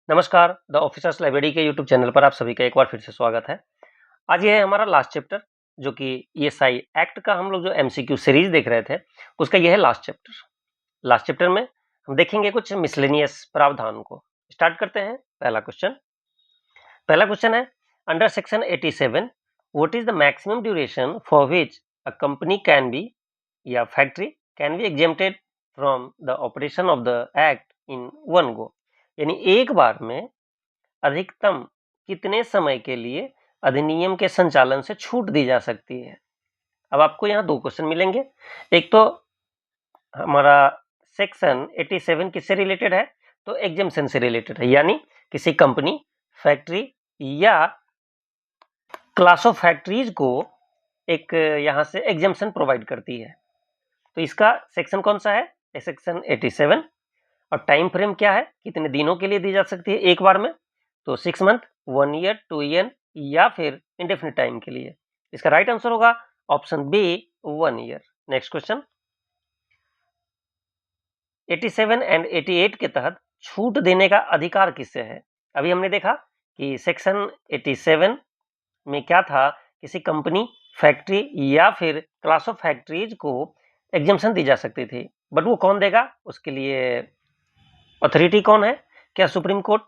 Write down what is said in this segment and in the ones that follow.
नमस्कार, the officers library के YouTube channel पर आप सभी का एक बार फिर से स्वागत है। आज ये है हमारा लास्ट चैप्टर, जो कि ईएसआई एक्ट का हम लोग जो एमसीक्यू सीरीज देख रहे थे, उसका ये है लास्ट चैप्टर। लास्ट चैप्टर में हम देखेंगे कुछ मिसलेनियस प्रावधान को। स्टार्ट करते हैं। पहला क्वेश्चन है, under section 87 what is the maximum duration for which a company can be या factory can be exempted from the operation of the act in one go. यानी एक बार में अधिकतम कितने समय के लिए अधिनियम के संचालन से छूट दी जा सकती है। अब आपको यहाँ दो क्वेश्चन मिलेंगे। एक तो हमारा सेक्शन 87 किससे रिलेटेड है, तो एग्जेम्पशन से रिलेटेड है, यानी किसी कंपनी, फैक्ट्री या क्लास ऑफ फैक्ट्रीज को एक यहाँ से एग्जेम्पशन प्रोवाइड करती है। तो इसका सेक्शन कौन सा है, सेक्शन 87। और टाइम फ्रेम क्या है, कितने दिनों के लिए दी जा सकती है एक बार में, तो 6 मंथ, 1 ईयर, 2 ईयर या फिर इंडेफिनिट टाइम के लिए। इसका राइट आंसर होगा option B, 1 year. Next question, 87 and 88 के तहत छूट देने का अधिकार किससे है। अभी हमने देखा कि सेक्शन 87 में क्या था, किसी कंपनी, फैक्ट्री या फिर क्लास ऑफ फैक्ट्रीज को एग्जेम्पशन दी जा सकती थी, बट वो कौन देगा, उसके लिए अथॉरिटी कौन है, क्या सुप्रीम कोर्ट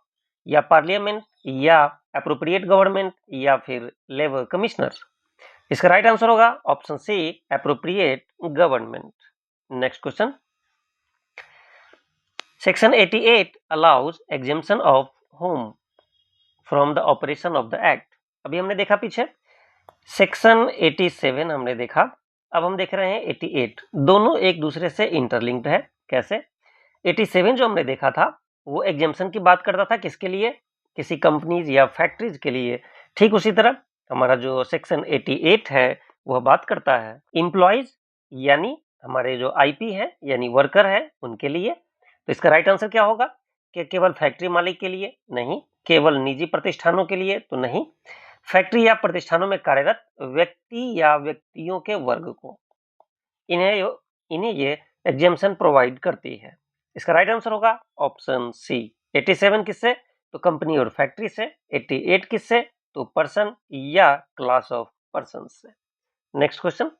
या पार्लियामेंट या एप्रोप्रिएट गवर्नमेंट या फिर लेबर कमिश्नर। इसका राइट आंसर होगा option C, appropriate government. Next question, section 88 allows exemption of home from the operation of the act. अभी हमने देखा पीछे सेक्शन 87 हमने देखा, अब हम देख रहे हैं 88। दोनों एक दूसरे से इंटरलिंक्ड है। कैसे, 87 जो हमने देखा था वो एग्जेम्पशन की बात करता था, किसके लिए, किसी कंपनीज या फैक्ट्रीज के लिए। ठीक उसी तरह हमारा जो सेक्शन 88 है वह बात करता है एम्प्लॉयज, यानी हमारे जो आईपी है यानी वर्कर है उनके लिए। तो इसका राइट आंसर क्या होगा, कि केवल फैक्ट्री मालिक के लिए नहीं, केवल निजी प्रतिष्ठानों के लिए तो नहीं, फैक्ट्री या प्रतिष्ठानों में कार्यरत व्यक्ति या व्यक्तियों के वर्ग को, इन्हें ये एग्जेम्पशन प्रोवाइड करती है। इसका राइट आंसर होगा ऑप्शन सी। 87 किससे, तो कंपनी और फैक्ट्री से। 88 किससे, तो पर्सन या क्लास ऑफ पर्सन से। नेक्स्ट क्वेश्चन,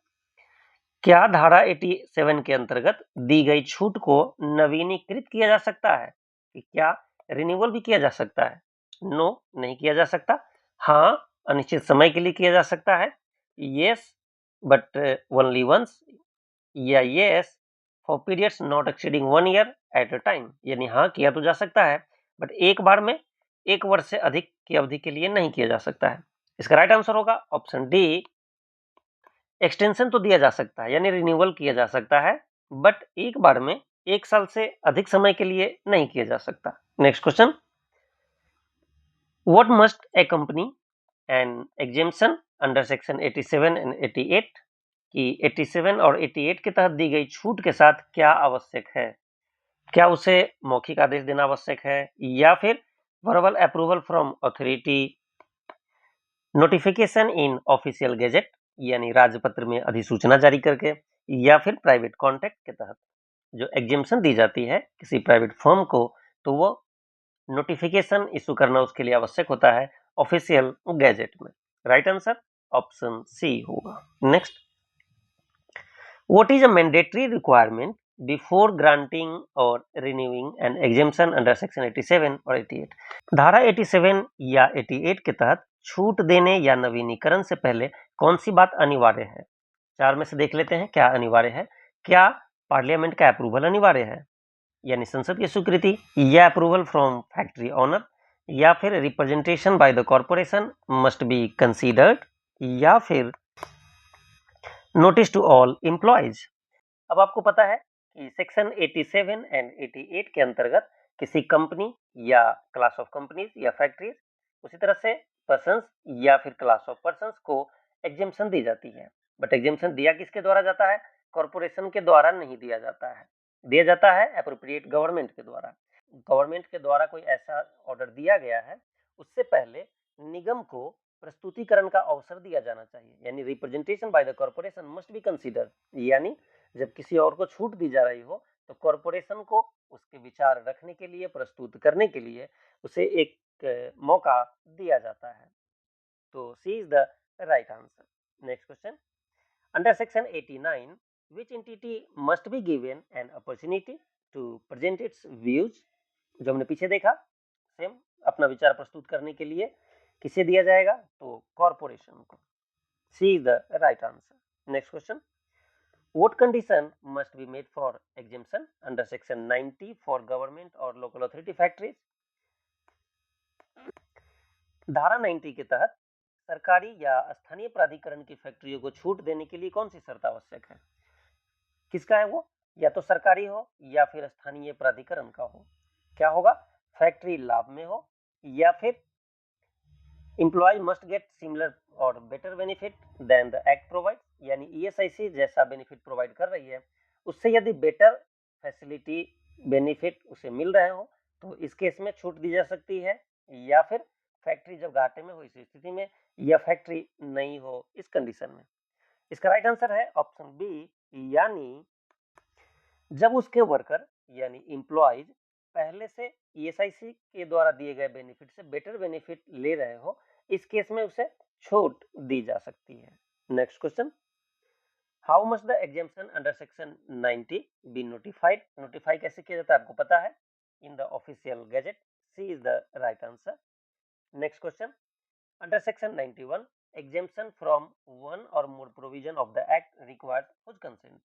क्या धारा 87 के अंतर्गत दी गई छूट को नवीनीकृत किया जा सकता है, कि क्या रिन्यूअल भी किया जा सकता है। नो, नहीं किया जा सकता। हाँ, अनिश्चित समय के लिए किया जा सकता है। यस, बट ओनली वंस, या yes for periods not exceeding 1 year at a time. यानी हाँ किया तो जा सकता है, बट एक बार में 1 वर्ष से अधिक की अवधि के लिए नहीं किया जा सकता है। इसका राइट आंसर होगा ऑप्शन डी, एक्सटेंशन तो दिया जा सकता है, यानी रिन्यूअल किया जा सकता है, बट एक बार में 1 साल से अधिक समय के लिए नहीं किया जा सकता। Next question, what must A company and exemption under section 87 and 88, कि 87 और 88 के तहत दी गई छूट के साथ क्या आवश्यक है। क्या उसे मौखिक आदेश देना आवश्यक है, या फिर verbal approval from authority, notification in official gazette यानी राजपत्र में अधिसूचना जारी करके, या फिर प्राइवेट कॉन्ट्रैक्ट के तहत जो एग्जेम्पशन दी जाती है किसी प्राइवेट फर्म को, तो वो नोटिफिकेशन इशू करना उसके लिए आवश्यक होता है ऑफिशियल गैजेट में। राइट आंसर ऑप्शन सी होगा। Next, what is a mandatory requirement before granting or renewing an exemption under section 87 और 88। धारा 87 या 88 के तहत छूट देने या नवीनीकरण से पहले कौन सी बात अनिवार्य है। चार में से देख लेते हैं क्या अनिवार्य है। क्या पार्लियामेंट का अप्रूवल अनिवार्य है, यानी संसद की स्वीकृति, या अप्रूवल फ्रॉम फैक्ट्री ओनर, या फिर representation by the corporation must be considered, या फिर नोटिस टू ऑल एम्प्लॉयज। अब आपको पता है कि सेक्शन 87 एंड 88 के अंतर्गत किसी कंपनी या क्लास ऑफ कंपनीज या फैक्ट्रीज, उसी तरह से पर्संस या फिर क्लास ऑफ पर्संस को एग्जेम्पशन दी जाती है, बट एग्जेम्पशन दिया किसके द्वारा जाता है, कॉर्पोरेशन के द्वारा नहीं दिया जाता है, दिया जाता है एप्रोप्रिएट गवर्नमेंट के द्वारा। गवर्नमेंट के द्वारा कोई ऐसा ऑर्डर दिया गया है, उससे पहले निगम को प्रस्तुतिकरण का अवसर दिया जाना चाहिए, यानी representation by the corporation must be considered. यानी जब किसी और को छूट दी जा रही हो तो कॉरपोरेशन को उसके विचार रखने के लिए, प्रस्तुत करने के लिए उसे एक मौका दिया जाता है। तो C is the right answer. Next question, under section 89 which entity must be given an opportunity to present its views? जो हमने पीछे देखा, सेम अपना विचार प्रस्तुत करने के लिए किसे दिया जाएगा? तो कॉरपोरेशन को। C is the right answer. Next question, what condition must be made for exemption under section 90 for government or local authority factories? धारा 90 के तहत सरकारी या स्थानीय प्राधिकरण की फैक्ट्रियों को छूट देने के लिए कौन सी शर्त आवश्यक है? किसका है वो? या तो सरकारी हो या फिर स्थानीय प्राधिकरण का हो। क्या होगा? फैक्ट्री लाभ में हो या फिर एम्प्लॉय मस्ट गेट सिमिलर और better benefit than the act provide, यानी ईएसआईसी जैसा बेनिफिट प्रोवाइड कर रही है उससे यदि बेटर फैसिलिटी बेनिफिट उसे मिल रहे हो तो इस केस में छूट दी जा सकती है, या फिर फैक्ट्री जब घाटे में हो इस स्थिति में, या फैक्ट्री नहीं हो इस कंडीशन में। इसका राइट आंसर है ऑप्शन बी, यानी जब उसके वर्कर यानी एम्प्लॉयज पहले से ईएसआईसी के द्वारा दिए गए बेनिफिट से बेटर बेनिफिट ले रहे हो, इस केस में उसे छूट दी जा सकती है। Next question, how much the exemption under section 90 be notified? Notify कैसे किया जाता है आपको पता है, in the official gazette. C is the right answer. Next question, under section 91 exemption from one or more provision of the act required whose consent?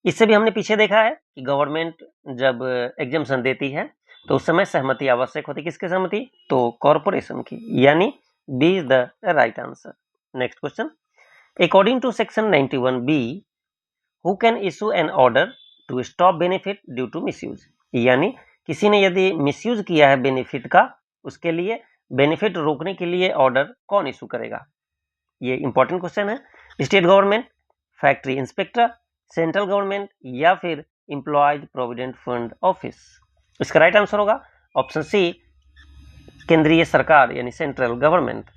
इससे भी हमने पीछे देखा है कि गवर्नमेंट जब एग्जेम्पशन देती है तो उस समय सहमति आवश्यक होती है। किसकी सहमति? तो कॉरपोरेशन की, यानी B is the right answer. Next question, according to section 91B who can issue an order to stop benefit due to misuse? यानी किसी ने यदि मिसयूज किया है बेनिफिट का, उसके लिए बेनिफिट रोकने के लिए ऑर्डर कौन इशू करेगा? ये इंपॉर्टेंट क्वेश्चन है। State government, factory inspector, central government या फिर एम्प्लॉयज प्रोविडेंट फंड ऑफिस? इसका राइट आंसर होगा ऑप्शन सी, केंद्रीय सरकार यानी सेंट्रल गवर्नमेंट।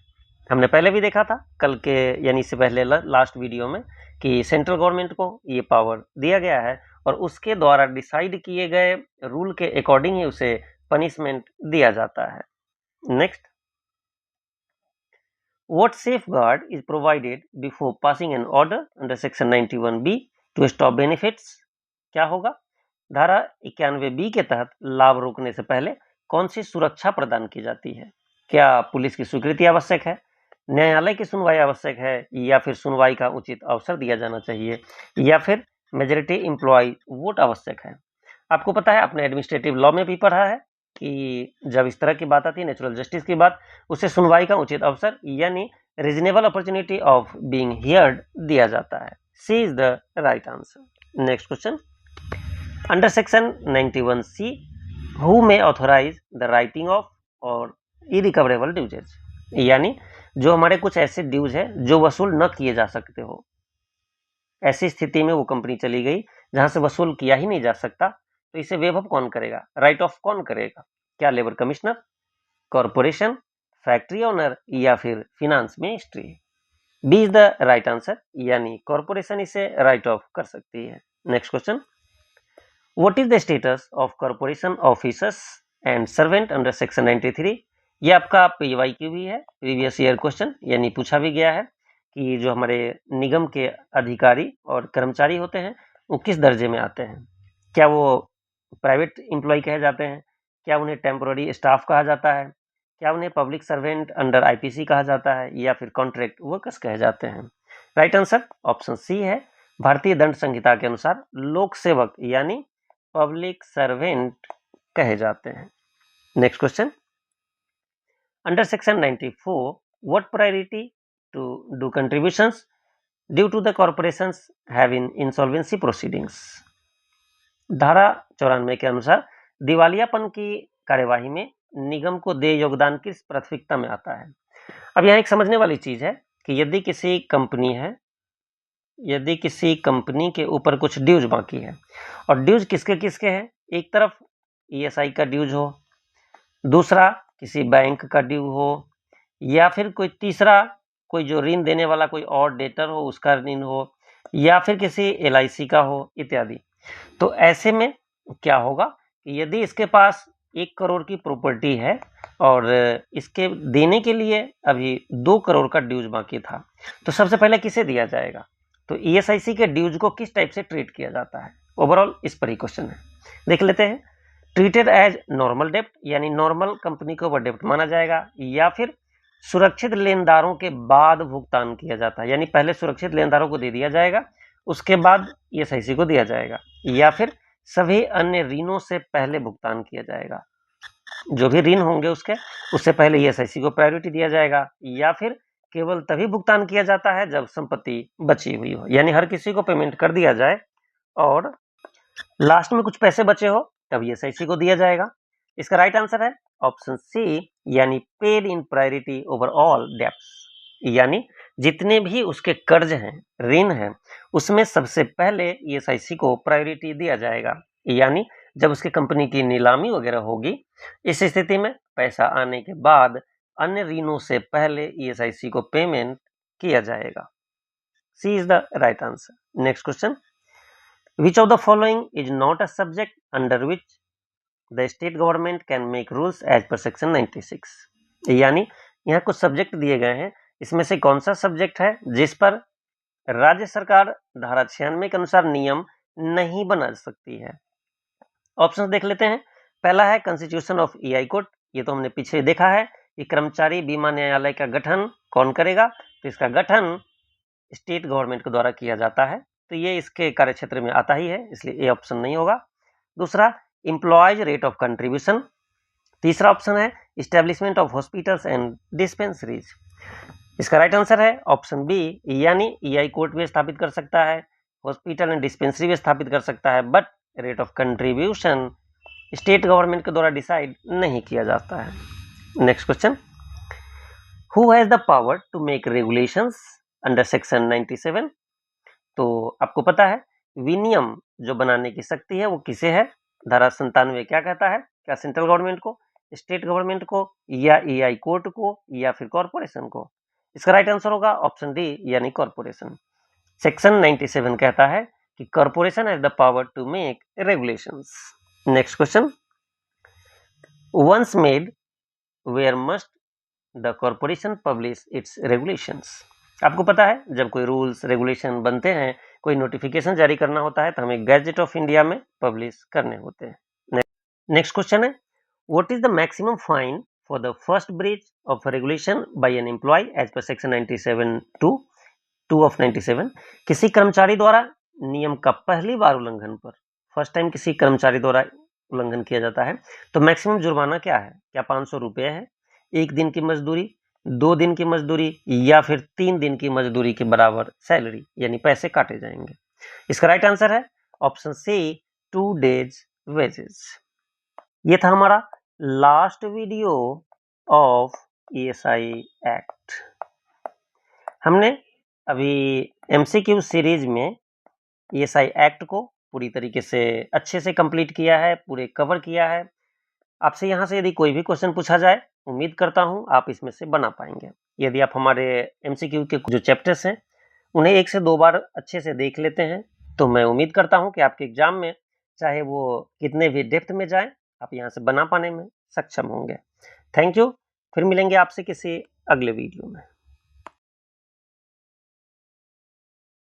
हमने पहले भी देखा था कल के यानी इससे पहले लास्ट वीडियो में कि सेंट्रल गवर्नमेंट को ये पावर दिया गया है और उसके द्वारा डिसाइड किए गए रूल के अकॉर्डिंग ही उसे पनिशमेंट दिया जाता है। Next, what safeguard is provided before passing an order under section 91B to stop benefits? क्या होगा? धारा 91B के तहत लाभ रोकने से पहले कौन सी सुरक्षा प्रदान की जाती है? क्या पुलिस की स्वीकृति आवश्यक है, न्यायालय की सुनवाई आवश्यक है, या फिर सुनवाई का उचित अवसर दिया जाना चाहिए, या फिर मेजॉरिटी एम्प्लॉय वोट आवश्यक है? आपको पता है, आपने एडमिनिस्ट्रेटिव लॉ में भी पढ़ा है कि जब इस तरह की बात आती है, नेचुरल जस्टिस की बात, उसे सुनवाई का उचित अवसर यानी reasonable opportunity of being heard दिया जाता है। C is the right answer. Next question, under section 91C who may authorise the writing off or irrecoverable dues? यानी जो हमारे कुछ ऐसे ड्यूज है जो वसूल न किए जा सकते हो, ऐसी स्थिति में वो कंपनी चली गई जहां से वसूल किया ही नहीं जा सकता, तो इसे वेव ऑफ कौन करेगा, राइट ऑफ कौन करेगा? क्या labour commissioner, corporation, factory owner या फिर finance ministry? B is the right answer, यानी कॉरपोरेशन इसे राइट ऑफ कर सकती है। Next question, what is the status of corporation officers and servant under section 93? ये आपका पीवाईक्यू भी है, प्रीवियस ईयर क्वेश्चन, यानी पूछा भी गया है कि जो हमारे निगम के अधिकारी और कर्मचारी होते हैं वो किस दर्जे में आते हैं? क्या वो प्राइवेट एम्प्लॉय कहे जाते हैं, क्या उन्हें टेम्पोररी स्टाफ कहा जाता है, क्या उन्हें पब्लिक सर्वेंट अंडर आईपीसी कहा जाता है, या फिर कॉन्ट्रैक्ट वर्कर्स कहे जाते हैं? राइट आंसर ऑप्शन सी है, भारतीय दंड संहिता के अनुसार लोक सेवक यानी पब्लिक सर्वेंट कहे जाते हैं। Next question, under section 94 what priority to do contributions due to the corporations have in insolvency proceedings? धारा 94 के अनुसार दिवालियापन की कार्यवाही में निगम को देय योगदान किस प्राथमिकता में आता है? अब यहाँ एक समझने वाली चीज है कि यदि किसी कंपनी है, यदि किसी कंपनी के ऊपर कुछ ड्यूज बाकी है, और ड्यूज किसके किसके हैं, एक तरफ ईएसआई का ड्यूज हो, दूसरा किसी बैंक का ड्यू हो, या फिर कोई तीसरा कोई जो ऋण देने वाला कोई और डेटर हो उसका ऋण हो, या फिर किसी एलआईसी का हो इत्यादि, तो ऐसे में क्या होगा कि यदि इसके पास 1 करोड़ की प्रॉपर्टी है और इसके देने के लिए अभी 2 करोड़ का ड्यूज बाकी था, तो सबसे पहले किसे दिया जाएगा? तो ईएसआईसी के ड्यूज को किस टाइप से ट्रीट किया जाता है, ओवरऑल इस पर ही क्वेश्चन है। देख लेते हैं। ट्रीटेड एज नॉर्मल डेप्ट, यानी नॉर्मल कंपनी को वो डेप्ट माना जाएगा, या फिर सुरक्षित लेनदारों के बाद भुगतान किया जाता है, यानी पहले सुरक्षित लेनदारों को दे दिया जाएगा, उसके बाद ईएसआईसी को दिया जाएगा, या फिर सभी अन्य ऋणों से पहले भुगतान किया जाएगा। जो भी ऋण होंगे उससे पहले ईएसआईसी को प्रायोरिटी दिया जाएगा, या फिर केवल तभी भुगतान किया जाता है जब संपत्ति बची हुई हो, यानी हर किसी को पेमेंट कर दिया जाए और लास्ट में कुछ पैसे बचे हो तब ईएसआईसी को दिया जाएगा। इसका राइट आंसर है ऑप्शन सी, यानी paid in priority over all debts, यानी जितने भी उसके कर्ज हैं, ऋण हैं, उसमें सबसे पहले ईएसआईसी को प्रायोरिटी दिया जाएगा, यानी जब उसकी कंपनी की नीलामी वगैरह होगी, इस स्थिति में पैसा आने के बाद अन्य ऋणों से पहले ईएसआईसी को पेमेंट किया जाएगा। C is the right answer. Next question, which of the following is not a subject under which the state government can make rules as per section 96? यानी यहाँ कुछ सब्जेक्ट दिए गए हैं, इसमें से कौन सा सब्जेक्ट है जिस पर राज्य सरकार धारा 96 के अनुसार नियम नहीं बना सकती है? ऑप्शन देख लेते हैं। पहला है कॉन्स्टिट्यूशन ऑफ ईआई कोर्ट, ये तो हमने पीछे देखा है कि कर्मचारी बीमा न्यायालय का गठन कौन करेगा, तो इसका गठन स्टेट गवर्नमेंट के द्वारा किया जाता है, तो ये इसके कार्यक्षेत्र में आता ही है, इसलिए ए ऑप्शन नहीं होगा। दूसरा, एम्प्लॉयज रेट ऑफ कंट्रीब्यूशन। तीसरा ऑप्शन है establishment of hospitals and dispensaries. इसका राइट आंसर है ऑप्शन बी, यानी ईआई कोर्ट भी स्थापित कर सकता है, हॉस्पिटल एंड डिस्पेंसरी भी स्थापित कर सकता है, but rate of contribution state government के द्वारा डिसाइड नहीं किया जाता है। Next question, who has the power to make regulations under section 97? तो आपको पता है विनियम जो बनाने की शक्ति है वो किसे है? धारा 97 क्या कहता है? क्या सेंट्रल गवर्नमेंट को, स्टेट गवर्नमेंट को, या ईआई कोर्ट को, या फिर कॉर्पोरेशन को? इसका राइट आंसर होगा ऑप्शन डी, यानी कॉर्पोरेशन। सेक्शन 97 कहता है कि corporation has the power to make regulations. Next question, once made where must the corporation publish its regulations? आपको पता है जब कोई रूल्स रेगुलेशन बनते हैं, कोई नोटिफिकेशन जारी करना होता है, तो हमें गैजेट ऑफ इंडिया में पब्लिश करने होते हैं। नेक्स्ट क्वेश्चन है, what is the maximum fine for the first breach of regulation by an employ as per section 97(2) of 97? किसी कर्मचारी द्वारा नियम का पहली बार उल्लंघन पर, फर्स्ट टाइम किसी कर्मचारी द्वारा उल्लंघन किया जाता है, तो मैक्सिमम जुर्माना क्या है? क्या 500 रुपये है, 1 दिन की मजदूरी, 2 दिन की मजदूरी, या फिर 3 दिन की मजदूरी के बराबर सैलरी, यानी पैसे काटे जाएंगे? इसका राइट आंसर है ऑप्शन सी, 2 डेज वेजेस। ये था हमारा last video of ESI act. हमने अभी एमसीक्यू सीरीज में ईएसआई एक्ट को पूरी तरीके से अच्छे से कंप्लीट किया है, पूरे कवर किया है। आपसे यहाँ से यदि कोई भी क्वेश्चन पूछा जाए, उम्मीद करता हूँ आप इसमें से बना पाएंगे। यदि आप हमारे एमसीक्यू के जो चैप्टर्स हैं उन्हें 1 से 2 बार अच्छे से देख लेते हैं, तो मैं उम्मीद करता हूँ कि आपके एग्जाम में चाहे वो कितने भी डेप्थ में जाए, आप यहाँ से बना पाने में सक्षम होंगे। Thank you. फिर मिलेंगे आपसे किसी अगले वीडियो में।